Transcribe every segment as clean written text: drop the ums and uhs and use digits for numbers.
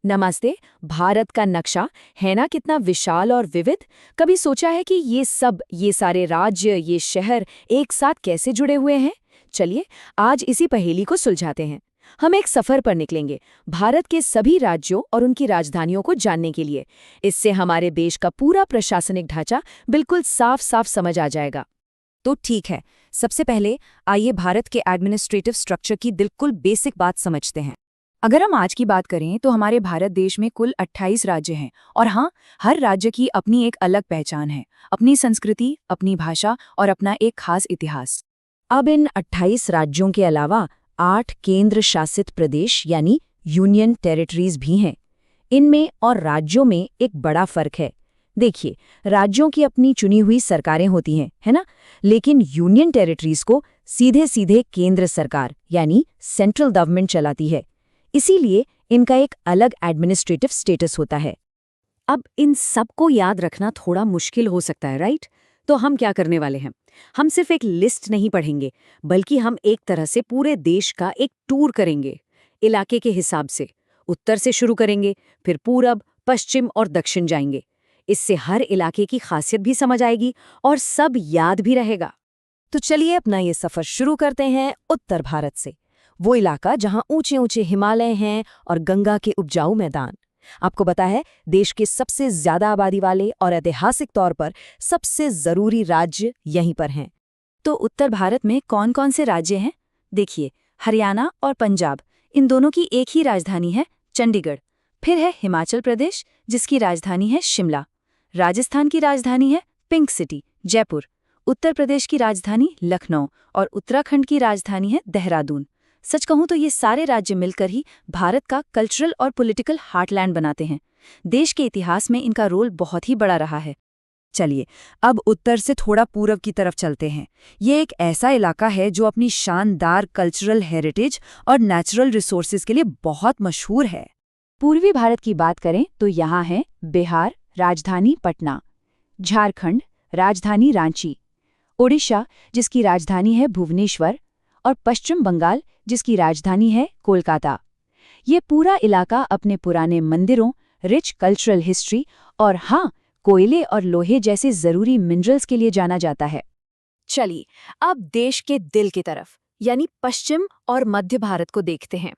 नमस्ते। भारत का नक्शा है ना कितना विशाल और विविध। कभी सोचा है कि ये सारे राज्य, ये शहर एक साथ कैसे जुड़े हुए हैं? चलिए आज इसी पहेली को सुलझाते हैं। हम एक सफर पर निकलेंगे, भारत के सभी राज्यों और उनकी राजधानियों को जानने के लिए। इससे हमारे देश का पूरा प्रशासनिक ढांचा बिल्कुल साफ साफ समझ आ जाएगा। तो ठीक है, सबसे पहले आइए भारत के एडमिनिस्ट्रेटिव स्ट्रक्चर की बिल्कुल बेसिक बात समझते हैं। अगर हम आज की बात करें तो हमारे भारत देश में कुल 28 राज्य हैं और हाँ, हर राज्य की अपनी एक अलग पहचान है, अपनी संस्कृति, अपनी भाषा और अपना एक खास इतिहास। अब इन 28 राज्यों के अलावा 8 केंद्र शासित प्रदेश यानी यूनियन टेरिटरीज भी हैं। इनमें और राज्यों में एक बड़ा फर्क है। देखिए, राज्यों की अपनी चुनी हुई सरकारें होती हैं, है ना? लेकिन यूनियन टेरिटरीज को सीधे सीधे केंद्र सरकार यानी सेंट्रल गवर्नमेंट चलाती है। इसीलिए इनका एक अलग एडमिनिस्ट्रेटिव स्टेटस होता है। अब इन सबको याद रखना थोड़ा मुश्किल हो सकता है, राइट? तो हम क्या करने वाले हैं? हम सिर्फ एक लिस्ट नहीं पढ़ेंगे, बल्कि हम एक तरह से पूरे देश का एक टूर करेंगे, इलाके के हिसाब से। उत्तर से शुरू करेंगे, फिर पूरब, पश्चिम और दक्षिण जाएंगे। इससे हर इलाके की खासियत भी समझ आएगी और सब याद भी रहेगा। तो चलिए अपना ये सफर शुरू करते हैं उत्तर भारत से, वो इलाका जहां ऊंचे ऊंचे हिमालय हैं और गंगा के उपजाऊ मैदान। आपको पता है, देश के सबसे ज्यादा आबादी वाले और ऐतिहासिक तौर पर सबसे जरूरी राज्य यहीं पर हैं। तो उत्तर भारत में कौन कौन से राज्य हैं? देखिए, हरियाणा और पंजाब, इन दोनों की एक ही राजधानी है, चंडीगढ़। फिर है हिमाचल प्रदेश, जिसकी राजधानी है शिमला। राजस्थान की राजधानी है पिंक सिटी, जयपुर। उत्तर प्रदेश की राजधानी लखनऊ और उत्तराखंड की राजधानी है देहरादून। सच कहूं तो ये सारे राज्य मिलकर ही भारत का कल्चरल और पॉलिटिकल हार्टलैंड बनाते हैं। देश के इतिहास में इनका रोल बहुत ही बड़ा रहा है। चलिए, अब उत्तर से थोड़ा पूरब की तरफ चलते हैं। ये एक ऐसा इलाका है जो अपनी शानदार कल्चरल हेरिटेज और नेचुरल रिसोर्सेज के लिए बहुत मशहूर है। पूर्वी भारत की बात करें तो यहाँ है बिहार, राजधानी पटना। झारखंड, राजधानी रांची। ओडिशा, जिसकी राजधानी है भुवनेश्वर। और पश्चिम बंगाल, जिसकी राजधानी है कोलकाता। ये पूरा इलाका अपने पुराने मंदिरों, रिच कल्चरल हिस्ट्री और हाँ, कोयले और लोहे जैसे जरूरी मिनरल्स के लिए जाना जाता है। चलिए, अब देश के दिल की तरफ यानी पश्चिम और मध्य भारत को देखते हैं।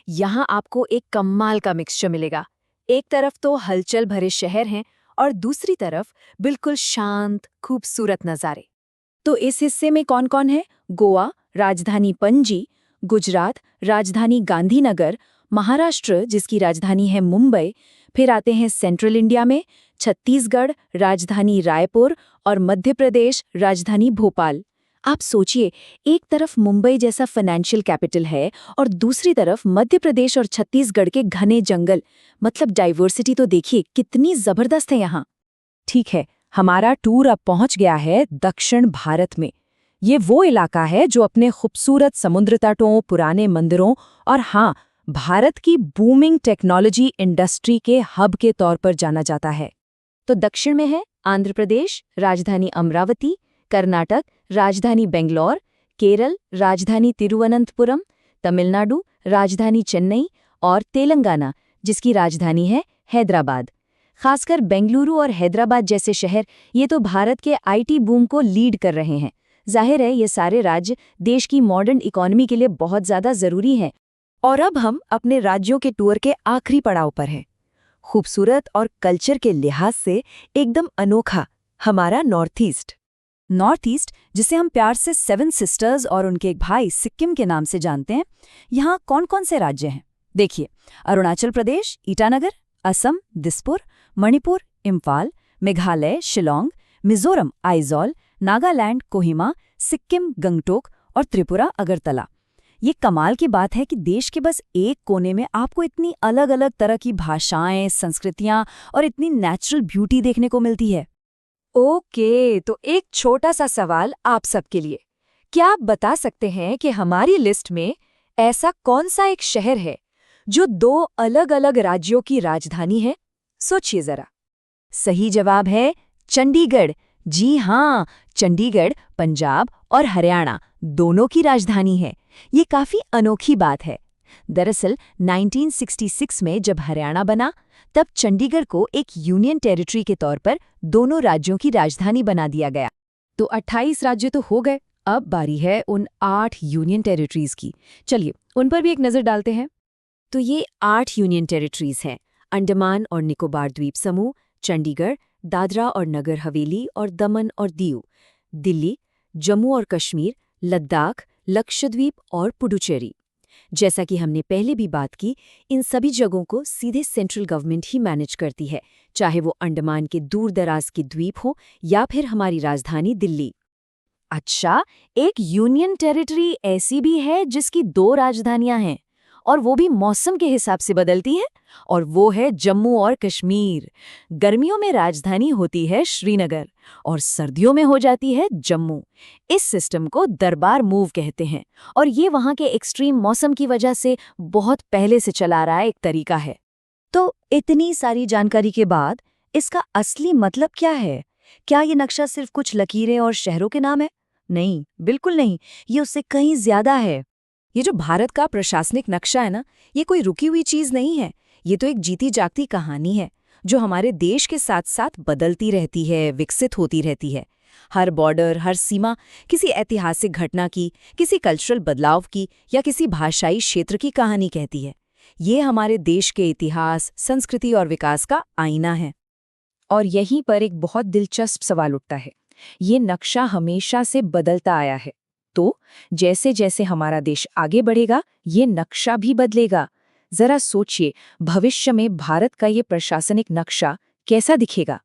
यहाँ आपको एक कमाल का मिक्सचर मिलेगा। एक तरफ तो हलचल भरे शहर हैं और दूसरी तरफ बिल्कुल शांत, खूबसूरत नज़ारे। तो इस हिस्से में कौन कौन है? गोवा, राजधानी पणजी। गुजरात, राजधानी गांधीनगर। महाराष्ट्र, जिसकी राजधानी है मुंबई। फिर आते हैं सेंट्रल इंडिया में छत्तीसगढ़, राजधानी रायपुर। और मध्य प्रदेश, राजधानी भोपाल। आप सोचिए, एक तरफ मुंबई जैसा फाइनेंशियल कैपिटल है और दूसरी तरफ मध्य प्रदेश और छत्तीसगढ़ के घने जंगल। मतलब डाइवर्सिटी तो देखिए कितनी जबरदस्त है यहाँ। ठीक है, हमारा टूर अब पहुंच गया है दक्षिण भारत में। ये वो इलाका है जो अपने खूबसूरत समुद्र तटों, पुराने मंदिरों और हाँ, भारत की बूमिंग टेक्नोलॉजी इंडस्ट्री के हब के तौर पर जाना जाता है। तो दक्षिण में है आंध्र प्रदेश, राजधानी अमरावती। कर्नाटक, राजधानी बेंगलोर। केरल, राजधानी तिरुवनंतपुरम। तमिलनाडु, राजधानी चेन्नई। और तेलंगाना, जिसकी राजधानी है हैदराबाद। खासकर बेंगलुरु और हैदराबाद जैसे शहर ये तो भारत के आईटी बूम को लीड कर रहे हैं। जाहिर है, ये सारे राज्य देश की मॉडर्न इकोनॉमी के लिए बहुत ज़्यादा ज़रूरी हैं। और अब हम अपने राज्यों के टूर के आखिरी पड़ाव पर हैं। खूबसूरत और कल्चर के लिहाज से एकदम अनोखा, हमारा नॉर्थ ईस्ट। नॉर्थ ईस्ट, जिसे हम प्यार से 7 सिस्टर्स और उनके एक भाई सिक्किम के नाम से जानते हैं। यहाँ कौन कौन से राज्य हैं? देखिए, अरुणाचल प्रदेश, ईटानगर। असम, दिसपुर। मणिपुर, इम्फाल। मेघालय, शिलोंग। मिजोरम, आइजॉल। नागालैंड, कोहिमा। सिक्किम, गंगटोक। और त्रिपुरा, अगरतला। ये कमाल की बात है कि देश के बस एक कोने में आपको इतनी अलग अलग तरह की भाषाएं, संस्कृतियां और इतनी नेचुरल ब्यूटी देखने को मिलती है। ओके, तो एक छोटा सा सवाल आप सबके लिए। क्या आप बता सकते हैं कि हमारी लिस्ट में ऐसा कौन सा एक शहर है जो 2 अलग-अलग राज्यों की राजधानी है? सोचिए जरा। सही जवाब है चंडीगढ़। जी हाँ, चंडीगढ़ पंजाब और हरियाणा दोनों की राजधानी है। ये काफी अनोखी बात है। दरअसल 1966 में जब हरियाणा बना, तब चंडीगढ़ को एक यूनियन टेरिटरी के तौर पर दोनों राज्यों की राजधानी बना दिया गया। तो 28 राज्य तो हो गए, अब बारी है उन 8 यूनियन टेरिटरीज की। चलिए उन पर भी एक नज़र डालते हैं। तो ये 8 यूनियन टेरिटरीज हैं: अंडमान और निकोबार द्वीप समूह, चंडीगढ़, दादरा और नगर हवेली और दमन और दीव, दिल्ली, जम्मू और कश्मीर, लद्दाख, लक्षद्वीप और पुडुचेरी। जैसा कि हमने पहले भी बात की, इन सभी जगहों को सीधे सेंट्रल गवर्नमेंट ही मैनेज करती है, चाहे वो अंडमान के दूर दराज के द्वीप हो या फिर हमारी राजधानी दिल्ली। अच्छा, एक यूनियन टेरिटरी ऐसी भी है जिसकी 2 राजधानियां हैं, और वो भी मौसम के हिसाब से बदलती हैं, और वो है जम्मू और कश्मीर। गर्मियों में राजधानी होती है श्रीनगर और सर्दियों में हो जाती है जम्मू। इस सिस्टम को दरबार मूव कहते हैं, और ये वहाँ के एक्सट्रीम मौसम की वजह से बहुत पहले से चला रहा एक तरीका है। तो इतनी सारी जानकारी के बाद इसका असली मतलब क्या है? क्या ये नक्शा सिर्फ कुछ लकीरें और शहरों के नाम है? नहीं, बिल्कुल नहीं, ये उससे कहीं ज्यादा है। ये जो भारत का प्रशासनिक नक्शा है ना, ये कोई रुकी हुई चीज नहीं है। ये तो एक जीती जागती कहानी है जो हमारे देश के साथ साथ बदलती रहती है, विकसित होती रहती है। हर बॉर्डर, हर सीमा किसी ऐतिहासिक घटना की, किसी कल्चरल बदलाव की या किसी भाषाई क्षेत्र की कहानी कहती है। ये हमारे देश के इतिहास, संस्कृति और विकास का आईना है। और यहीं पर एक बहुत दिलचस्प सवाल उठता है। ये नक्शा हमेशा से बदलता आया है, तो जैसे जैसे हमारा देश आगे बढ़ेगा, ये नक्शा भी बदलेगा। जरा सोचिए, भविष्य में भारत का ये प्रशासनिक नक्शा कैसा दिखेगा?